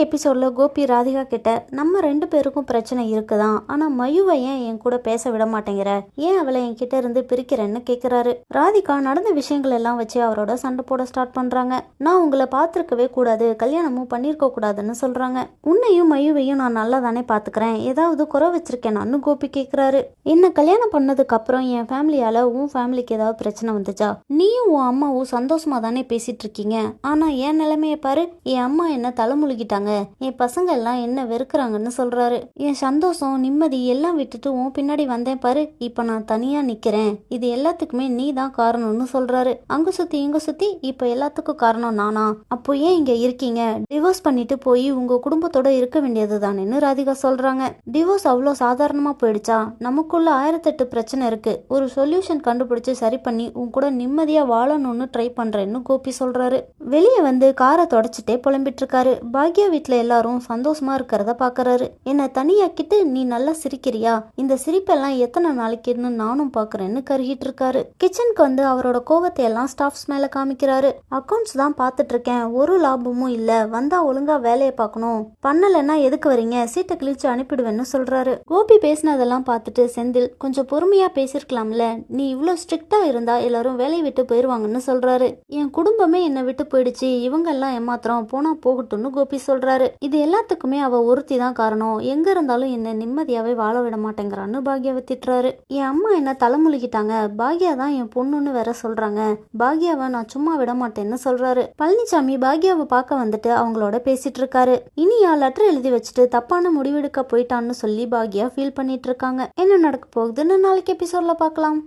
எபிசோட்ல கோபி ராதிகா கிட்ட நம்ம 2 பேருக்கும் பிரச்சனை இருக்குதான், ஆனா மயுவை ஏன் என் கூட பேச விட மாட்டேங்கிற, ஏன் அவளை என்கிட்ட இருந்து பிரிக்கிறேன்னு கேக்குறாரு. ராதிகா நடந்த விஷயங்கள் எல்லாம் வச்சு அவரோட சண்டை போட ஸ்டார்ட் பண்றாங்க. நான் உங்களை பார்த்திருக்கவே கூடாது, கல்யாணமும் பண்ணிருக்க கூடாதுன்னு சொல்றாங்க. உன்னையும் மயுவையும் நான் நல்லா தானே பாத்துக்கிறேன், ஏதாவது குறை வச்சிருக்கேனான்னு கோபி கேக்குறாரு. என்ன கல்யாணம் பண்ணதுக்கு அப்புறம் என் ஃபேமிலியால உன் ஃபேமிலிக்கு ஏதாவது பிரச்சனை வந்துச்சா? நீயும் உன் அம்மாவும் சந்தோஷமா தானே பேசிட்டு இருக்கீங்க, ஆனா என் நிலைமைய பாரு, என் அம்மா என்ன தலைமுழுகிட்டாங்க, என் பசங்க எல்லாம் என்ன வெறுக்கிறாங்கன்னு சொல்றாரு. என் சந்தோஷம் நிம்மதி எல்லாம் விட்டுட்டு உன் பின்னாடி வந்தேன் பாரு, இப்ப நான் தனியா நிக்கிறேன், இது எல்லாத்துக்குமே நீ தான் காரணம்னு சொல்றாரு. அங்க சுத்தி இங்க சுத்தி இப்ப எல்லாத்துக்கும் காரணம் நானா? அப்போ ஏன் இங்க இருக்கீங்க? டிவோர்ஸ் பண்ணிட்டு போய் உங்க குடும்பத்தோட இருக்க வேண்டியது தானேன்னு ராதிகா சொல்றாங்க. டிவோர்ஸ் அவ்வளோ சாதாரணமா போயிடுச்சா? நமக்குள்ள 1008 பிரச்சனை இருக்கு, ஒரு சொல்யூஷன் கண்டுபிடிச்சு சரி பண்ணி உன் கூட நிம்மதியா வாழணும்னு ட்ரை பண்றேன்னு கோபி சொல்றாரு. வெளியே வந்து காரை தொடச்சிட்டே புலம்பிட்டு இருக்காரு. பாக்யா வீட்டுல எல்லாரும் சந்தோஷமா இருக்கிறத பாக்குறாரு. என்ன தனியாக்கிட்டு நீ நல்லா சிரிக்கிறியா? இந்த சிரிப்பெல்லாம் எத்தனை நாளைக்குன்னு நானும் பாக்குறேன்னு கருகிட்டு இருக்காரு. கிச்சனுக்கு வந்து அவரோட கோவத்தை எல்லாம் ஸ்டாஃப்ஸ் மேல காமிக்கிறாரு. அக்கௌண்ட்ஸ் தான் பாத்துட்டு இருக்கேன், ஒரு லாபமும் இல்ல, வந்தா ஒழுங்கா வேலையை பார்க்கணும், பண்ணலன்னா எதுக்கு வரீங்க, சீட்டை கிழிச்சு அனுப்பிடுவேன்னு சொல்றாரு. கோபி பேசினதெல்லாம் பார்த்துட்டு செந்தில் கொஞ்சம் பொறுமையா பேசிருக்கலாம்ல, நீ இவ்வளவு ஸ்ட்ரிக்டா இருந்தா எல்லாரும் வேலையை விட்டு போயிருவாங்கன்னு சொல்றாரு. என் குடும்பமே என்னை விட்டு போயிடுச்சு, இவங்க எல்லாம் ஏமாத்திரம் போனா போகட்டும்னு கோபி சொல்றாரு. இது எல்லாத்துக்குமே அவ ஒருத்தி தான் காரணம், எங்க இருந்தாலும் என்ன நிம்மதியாவே வாழ விட மாட்டேங்கிறான்னு பாக்யாவை திட்டுறாரு. என் அம்மா என்ன தலைமுழுகிட்டாங்க, பாக்யா தான் என் பொண்ணுன்னு வேற சொல்றாங்க, பாக்யாவை நான் சும்மா விட மாட்டேன்னு சொல்றாரு. பழனிசாமி பாக்யாவை பார்க்க வந்துட்டு அவங்களோட பேசிட்டு இருக்காரு. இனியா லெட்டர் எழுதி வச்சுட்டு தப்பான முடிவெடுக்க போயிட்டான்னு சொல்லி பாக்யா ஃபீல் பண்ணிட்டு இருக்காங்க. என்ன நடக்க போகுதுன்னு நாளைக்கு எபிசோட்ல பார்க்கலாம்.